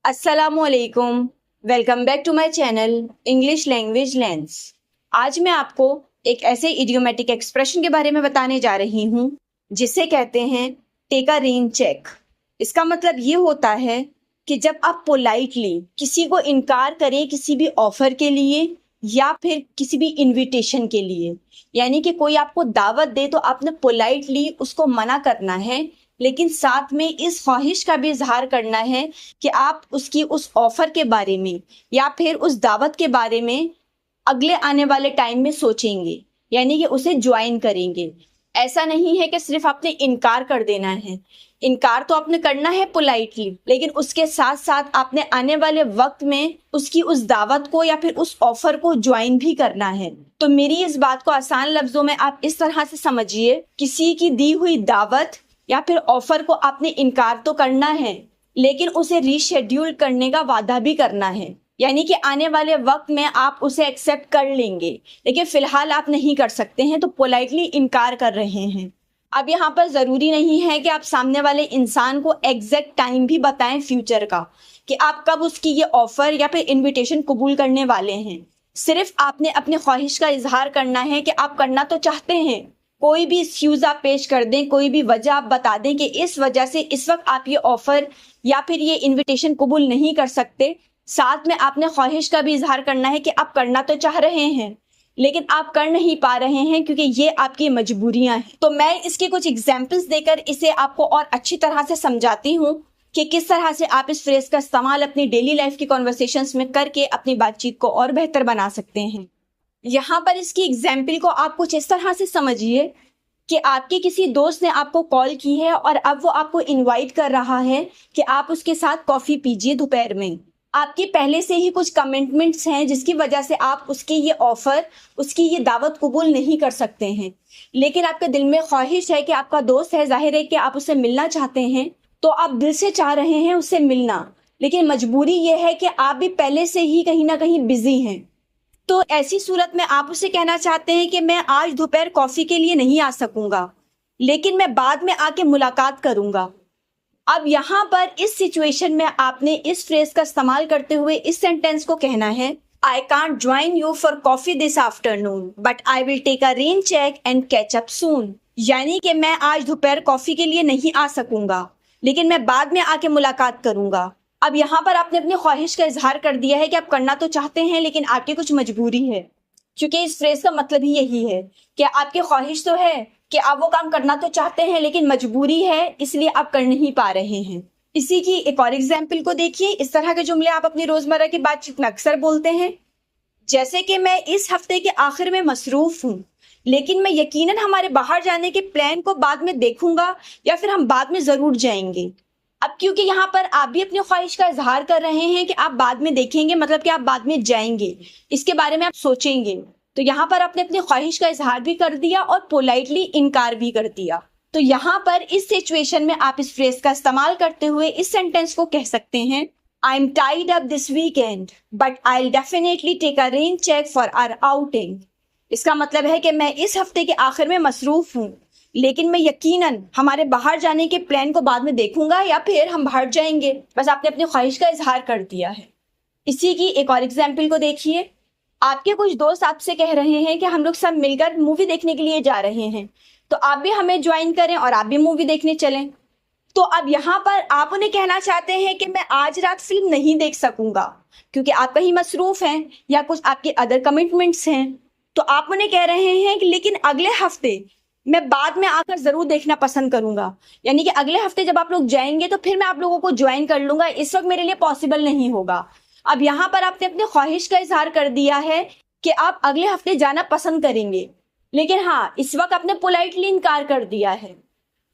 अस्सलामुअलैकुम। Welcome back to my channel English language lens. आज मैं आपको एक ऐसे इडियोमेटिक एक्सप्रेशन के बारे में बताने जा रही हूँ जिसे कहते हैं टेक अ रेन चेक। इसका मतलब ये होता है कि जब आप पोलाइटली किसी को इनकार करें किसी भी ऑफर के लिए या फिर किसी भी इनविटेशन के लिए, यानी कि कोई आपको दावत दे तो आपने पोलाइटली उसको मना करना है, लेकिन साथ में इस ख्वाहिश का भी इजहार करना है कि आप उसकी उस ऑफर के बारे में या फिर उस दावत के बारे में अगले आने वाले टाइम में सोचेंगे, यानी कि उसे ज्वाइन करेंगे। ऐसा नहीं है कि सिर्फ आपने इनकार कर देना है। इनकार तो आपने करना है पोलाइटली, लेकिन उसके साथ साथ आपने आने वाले वक्त में उसकी उस दावत को या फिर उस ऑफर को ज्वाइन भी करना है। तो मेरी इस बात को आसान लफ्जों में आप इस तरह से समझिए, किसी की दी हुई दावत या फिर ऑफर को आपने इनकार तो करना है, लेकिन उसे रीशेड्यूल करने का वादा भी करना है, यानी कि आने वाले वक्त में आप उसे एक्सेप्ट कर लेंगे, लेकिन फिलहाल आप नहीं कर सकते हैं, तो पोलाइटली इनकार कर रहे हैं। अब यहाँ पर ज़रूरी नहीं है कि आप सामने वाले इंसान को एग्जैक्ट टाइम भी बताएं फ्यूचर का कि आप कब उसकी ये ऑफर या फिर इनविटेशन कबूल करने वाले हैं। सिर्फ आपने अपने ख्वाहिश का इजहार करना है कि आप करना तो चाहते हैं। कोई भी एक्सक्यूज आप पेश कर दें, कोई भी वजह आप बता दें कि इस वजह से इस वक्त आप ये ऑफर या फिर ये इनविटेशन कबूल नहीं कर सकते। साथ में आपने ख्वाहिश का भी इजहार करना है कि आप करना तो चाह रहे हैं, लेकिन आप कर नहीं पा रहे हैं क्योंकि ये आपकी मजबूरियां हैं। तो मैं इसके कुछ एग्जाम्पल्स देकर इसे आपको और अच्छी तरह से समझाती हूँ कि किस तरह से आप इस फ्रेज का इस्तेमाल अपनी डेली लाइफ की कॉन्वर्सेशंस में करके अपनी बातचीत को और बेहतर बना सकते हैं। यहाँ पर इसकी एग्जाम्पल को आप कुछ इस तरह से समझिए कि आपके किसी दोस्त ने आपको कॉल की है और अब वो आपको इनवाइट कर रहा है कि आप उसके साथ कॉफ़ी पीजिए दोपहर में। आपके पहले से ही कुछ कमिटमेंट्स हैं जिसकी वजह से आप उसकी ये ऑफ़र, उसकी ये दावत कबूल नहीं कर सकते हैं, लेकिन आपके दिल में ख्वाहिश है कि आपका दोस्त है, जाहिर है कि आप उससे मिलना चाहते हैं, तो आप दिल से चाह रहे हैं उससे मिलना, लेकिन मजबूरी ये है कि आप भी पहले से ही कहीं ना कहीं बिजी हैं। तो ऐसी सूरत में आप उसे कहना चाहते हैं कि मैं आज दोपहर कॉफ़ी के लिए नहीं आ सकूंगा, लेकिन मैं बाद में आके मुलाकात करूंगा। अब यहाँ पर इस सिचुएशन में आपने इस फ्रेज का इस्तेमाल करते हुए इस सेंटेंस को कहना है, I can't join you for coffee this afternoon but I will take a rain check and catch up soon. यानी कि मैं आज दोपहर कॉफी के लिए नहीं आ सकूंगा, लेकिन मैं बाद में आके मुलाकात करूंगा। अब यहाँ पर आपने अपनी ख्वाहिश का इजहार कर दिया है कि आप करना तो चाहते हैं, लेकिन आपकी कुछ मजबूरी है, क्योंकि इस फ्रेज का मतलब ही यही है कि आपकी ख्वाहिश तो है कि आप वो काम करना तो चाहते हैं, लेकिन मजबूरी है, इसलिए आप कर नहीं पा रहे हैं। इसी की एक और एग्जाम्पल को देखिए। इस तरह के जुमले आप अपनी रोजमर्रा की बातचीत में अक्सर बोलते हैं, जैसे कि मैं इस हफ्ते के आखिर में मसरूफ हूँ, लेकिन मैं यकीनन हमारे बाहर जाने के प्लान को बाद में देखूंगा या फिर हम बाद में जरूर जाएंगे। अब क्योंकि यहाँ पर आप भी अपनी ख्वाहिश का इजहार कर रहे हैं कि आप बाद में देखेंगे, मतलब कि आप बाद में जाएंगे, इसके बारे में आप सोचेंगे, तो यहाँ पर आपने अपनी ख्वाहिश का इजहार भी कर दिया और पोलाइटली इनकार भी कर दिया। तो यहाँ पर इस सिचुएशन में आप इस फ्रेज का इस्तेमाल करते हुए इस सेंटेंस को कह सकते हैं, I am tied up this weekend but I will definitely take a rain check for our outing. इसका मतलब है कि मैं इस हफ्ते के आखिर में मसरूफ हूँ, लेकिन मैं यकीनन हमारे बाहर जाने के प्लान को बाद में देखूंगा या फिर हम बाहर जाएंगे। बस आपने अपनी ख्वाहिश का इजहार कर दिया है। इसी की एक और एग्जाम्पल को देखिए। आपके कुछ दोस्त आपसे कह रहे हैं कि हम लोग सब मिलकर मूवी देखने के लिए जा रहे हैं, तो आप भी हमें ज्वाइन करें और आप भी मूवी देखने चलें। तो अब यहाँ पर आप उन्हें कहना चाहते हैं कि मैं आज रात फिल्म नहीं देख सकूंगा क्योंकि आप कहीं मसरूफ हैं या कुछ आपके अदर कमिटमेंट्स हैं। तो आप उन्हें कह रहे हैं कि लेकिन अगले हफ्ते मैं बाद में आकर जरूर देखना पसंद करूंगा, यानी कि अगले हफ्ते जब आप लोग जाएंगे तो फिर मैं आप लोगों को ज्वाइन कर लूंगा, इस वक्त मेरे लिए पॉसिबल नहीं होगा। अब यहाँ पर आपने अपनी ख्वाहिश का इजहार कर दिया है कि आप अगले हफ्ते जाना पसंद करेंगे, लेकिन हाँ इस वक्त आपने पोलाइटली इनकार कर दिया है।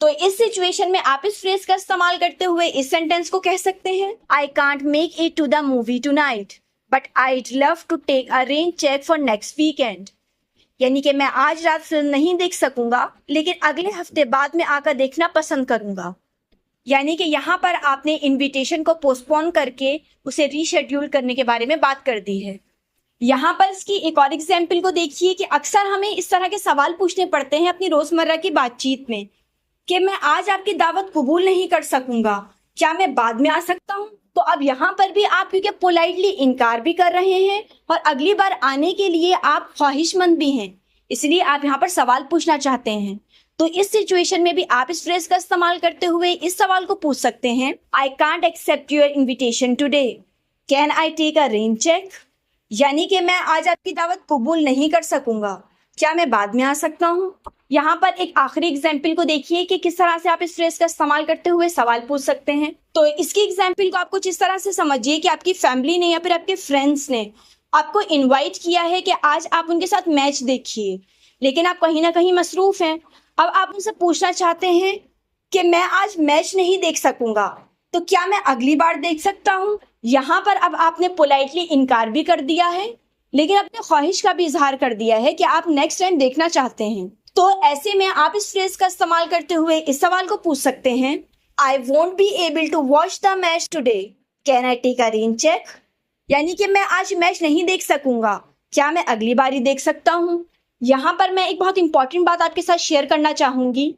तो इस सिचुएशन में आप इस फ्रेज का इस्तेमाल करते हुए इस सेंटेंस को कह सकते हैं, I can't make it to the movie tonight but I'd love to take a rain check for next weekend. यानी कि मैं आज रात फिल्म नहीं देख सकूंगा, लेकिन अगले हफ्ते बाद में आकर देखना पसंद करूंगा। यानी कि यहाँ पर आपने इनविटेशन को पोस्टपोन करके उसे रीशेड्यूल करने के बारे में बात कर दी है। यहाँ पर इसकी एक और एग्जाम्पल को देखिए कि अक्सर हमें इस तरह के सवाल पूछने पड़ते हैं अपनी रोजमर्रा की बातचीत में कि मैं आज आपकी दावत कबूल नहीं कर सकूंगा, क्या मैं बाद में आ सकता हूँ। तो अब यहाँ पर भी आप क्योंकि पोलाइटली इनकार भी कर रहे हैं और अगली बार आने के लिए आप ख्वाहिशमंद भी हैं, इसलिए आप यहाँ पर सवाल पूछना चाहते हैं। तो इस सिचुएशन में भी आप इस फ्रेज का इस्तेमाल करते हुए इस सवाल को पूछ सकते हैं, I can't accept your invitation today, can I take a rain check? यानी कि मैं आज आपकी दावत कबूल नहीं कर सकूंगा, क्या मैं बाद में आ सकता हूँ? यहाँ पर एक आखिरी एग्जाम्पल को देखिए कि किस तरह से आप इस फ्रेज का इस्तेमाल करते हुए सवाल पूछ सकते हैं। तो इसकी एग्जाम्पल को आपको इस तरह से समझिए कि आपकी फैमिली ने या फिर आपके फ्रेंड्स ने आपको इनवाइट किया है कि आज आप उनके साथ मैच देखिए, लेकिन आप कहीं ना कहीं मसरूफ हैं। अब आप उनसे पूछना चाहते हैं कि मैं आज मैच नहीं देख सकूंगा, तो क्या मैं अगली बार देख सकता हूँ? यहाँ पर अब आपने पोलाइटली इनकार भी कर दिया है, लेकिन अपने ख्वाहिश का भी इजहार कर दिया है कि आप नेक्स्ट टाइम देखना चाहते हैं। तो ऐसे में आप इस फ्रेज का इस्तेमाल करते हुए इस सवाल को पूछ सकते हैं, I won't be able to watch the match today, can I take a rain check? यानी कि मैं आज मैच नहीं देख सकूंगा, क्या मैं अगली बार ही देख सकता हूँ? यहाँ पर मैं एक बहुत इंपॉर्टेंट बात आपके साथ शेयर करना चाहूंगी।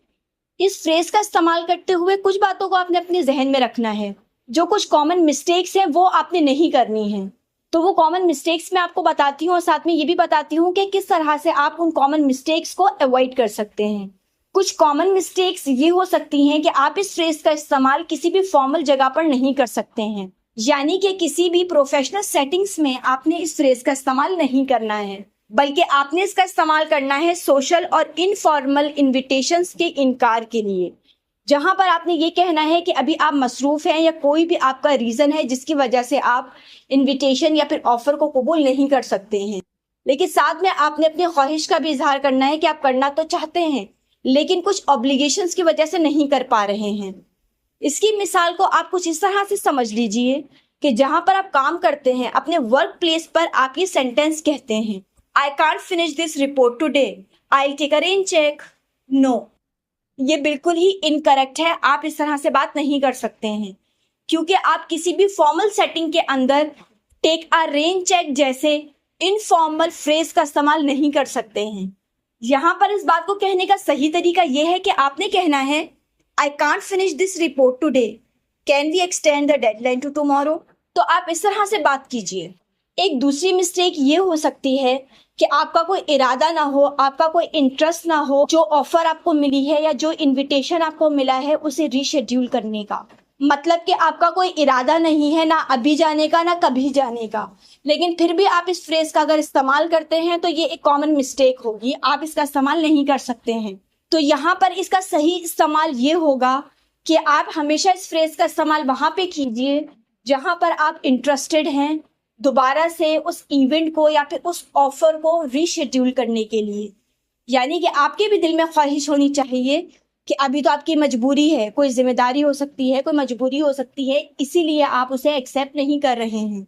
इस फ्रेज का इस्तेमाल करते हुए कुछ बातों को आपने अपने जहन में रखना है। जो कुछ कॉमन मिस्टेक्स हैं वो आपने नहीं करनी है। तो वो कॉमन मिस्टेक्स मैं आपको बताती हूँ और साथ में ये भी बताती हूँ कि किस तरह से आप उन कॉमन मिस्टेक्स को अवॉइड कर सकते हैं। कुछ कॉमन मिस्टेक्स ये हो सकती हैं कि आप इस फ्रेज का इस्तेमाल किसी भी फॉर्मल जगह पर नहीं कर सकते हैं, यानी कि किसी भी प्रोफेशनल सेटिंग्स में आपने इस फ्रेज का इस्तेमाल नहीं करना है, बल्कि आपने इसका इस्तेमाल करना है सोशल और इनफॉर्मल इन्विटेशंस के इनकार के लिए, जहां पर आपने ये कहना है कि अभी आप मसरूफ हैं या कोई भी आपका रीजन है जिसकी वजह से आप इनविटेशन या फिर ऑफर को कबूल नहीं कर सकते हैं। लेकिन साथ में आपने अपनी ख्वाहिश का भी इजहार करना है कि आप करना तो चाहते हैं लेकिन कुछ ऑब्लिगेशंस की वजह से नहीं कर पा रहे हैं। इसकी मिसाल को आप कुछ इस तरह से समझ लीजिए कि जहां पर आप काम करते हैं, अपने वर्क प्लेस पर आप ये सेंटेंस कहते हैं, I can't finish this report today, I take a rain check. No, ये बिल्कुल ही इनकरेक्ट है। आप इस तरह से बात नहीं कर सकते हैं, क्योंकि आप किसी भी फॉर्मल सेटिंग के अंदर टेक अ रेन चेक जैसे इनफॉर्मल फ्रेज का इस्तेमाल नहीं कर सकते हैं। यहाँ पर इस बात को कहने का सही तरीका यह है कि आपने कहना है, I can't finish this report today, can we extend the deadline to tomorrow? तो आप इस तरह से बात कीजिए। एक दूसरी मिस्टेक ये हो सकती है कि आपका कोई इरादा ना हो, आपका कोई इंटरेस्ट ना हो जो ऑफर आपको मिली है या जो इनविटेशन आपको मिला है उसे रीशेड्यूल करने का। मतलब कि आपका कोई इरादा नहीं है ना अभी जाने का ना कभी जाने का, लेकिन फिर भी आप इस फ्रेज का अगर इस्तेमाल करते हैं तो ये एक कॉमन मिस्टेक होगी, आप इसका इस्तेमाल नहीं कर सकते हैं। तो यहाँ पर इसका सही इस्तेमाल ये होगा कि आप हमेशा इस फ्रेज का इस्तेमाल वहां पे कीजिए जहां पर आप इंटरेस्टेड हैं दोबारा से उस इवेंट को या फिर उस ऑफर को रीशेड्यूल करने के लिए। यानी कि आपके भी दिल में ख्वाहिश होनी चाहिए कि अभी तो आपकी मजबूरी है, कोई जिम्मेदारी हो सकती है, कोई मजबूरी हो सकती है, इसीलिए आप उसे एक्सेप्ट नहीं कर रहे हैं,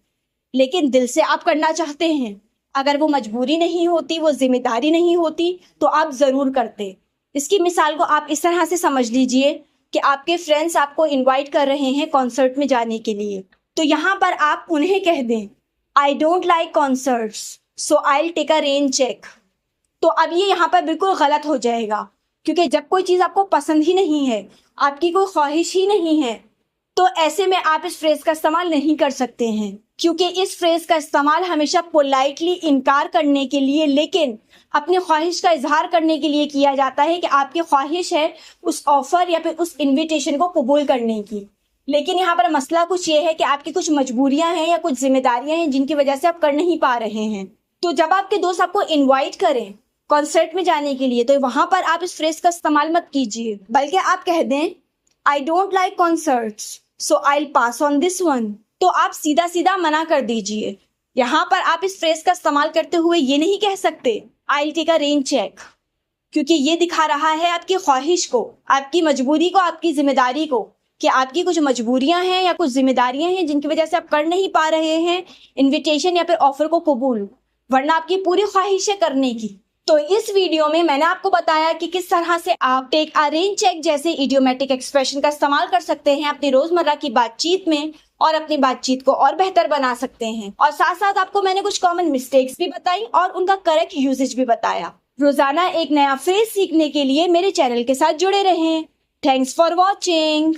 लेकिन दिल से आप करना चाहते हैं। अगर वो मजबूरी नहीं होती, वो जिम्मेदारी नहीं होती तो आप ज़रूर करते। इसकी मिसाल को आप इस तरह से समझ लीजिए कि आपके फ्रेंड्स आपको इन्वाइट कर रहे हैं कॉन्सर्ट में जाने के लिए, तो यहाँ पर आप उन्हें कह दें, I don't like concerts so I will take a rain check. तो अब ये यहाँ पर बिल्कुल गलत हो जाएगा, क्योंकि जब कोई चीज़ आपको पसंद ही नहीं है, आपकी कोई ख्वाहिश ही नहीं है, तो ऐसे में आप इस फ्रेज का इस्तेमाल नहीं कर सकते हैं, क्योंकि इस फ्रेज का इस्तेमाल हमेशा पोलाइटली इनकार करने के लिए लेकिन अपनी ख्वाहिश का इजहार करने के लिए किया जाता है कि आपकी ख्वाहिश है उस ऑफर या फिर उस इन्विटेशन को कबूल करने की। लेकिन यहाँ पर मसला कुछ ये है कि आपकी कुछ मजबूरियां हैं या कुछ जिम्मेदारियां हैं जिनकी वजह से आप कर नहीं पा रहे हैं। तो जब आपके दोस्त आपको इन्वाइट करें कॉन्सर्ट में जाने के लिए, तो वहां पर आप इस फ्रेज का इस्तेमाल मत कीजिए, बल्कि आप कह दें, I don't like concerts so I will pass on this one. तो आप सीधा सीधा मना कर दीजिए। यहाँ पर आप इस फ्रेज का इस्तेमाल करते हुए ये नहीं कह सकते, I will take a rain check, क्योंकि ये दिखा रहा है आपकी ख्वाहिश को, आपकी मजबूरी को, आपकी जिम्मेदारी को, कि आपकी कुछ मजबूरियां हैं या कुछ जिम्मेदारियां हैं जिनकी वजह से आप कर नहीं पा रहे हैं इनविटेशन या फिर ऑफर को कबूल, वरना आपकी पूरी ख्वाहिश है करने की। तो इस वीडियो में मैंने आपको बताया कि किस तरह से आप टेक अ रेन चेक जैसे इडियोमेटिक एक्सप्रेशन का इस्तेमाल कर सकते हैं अपनी रोजमर्रा की बातचीत में और अपनी बातचीत को और बेहतर बना सकते हैं। और साथ साथ आपको मैंने कुछ कॉमन मिस्टेक्स भी बताई और उनका करेक्ट यूजेज भी बताया। रोजाना एक नया फ्रेज सीखने के लिए मेरे चैनल के साथ जुड़े रहें। Thanks for watching.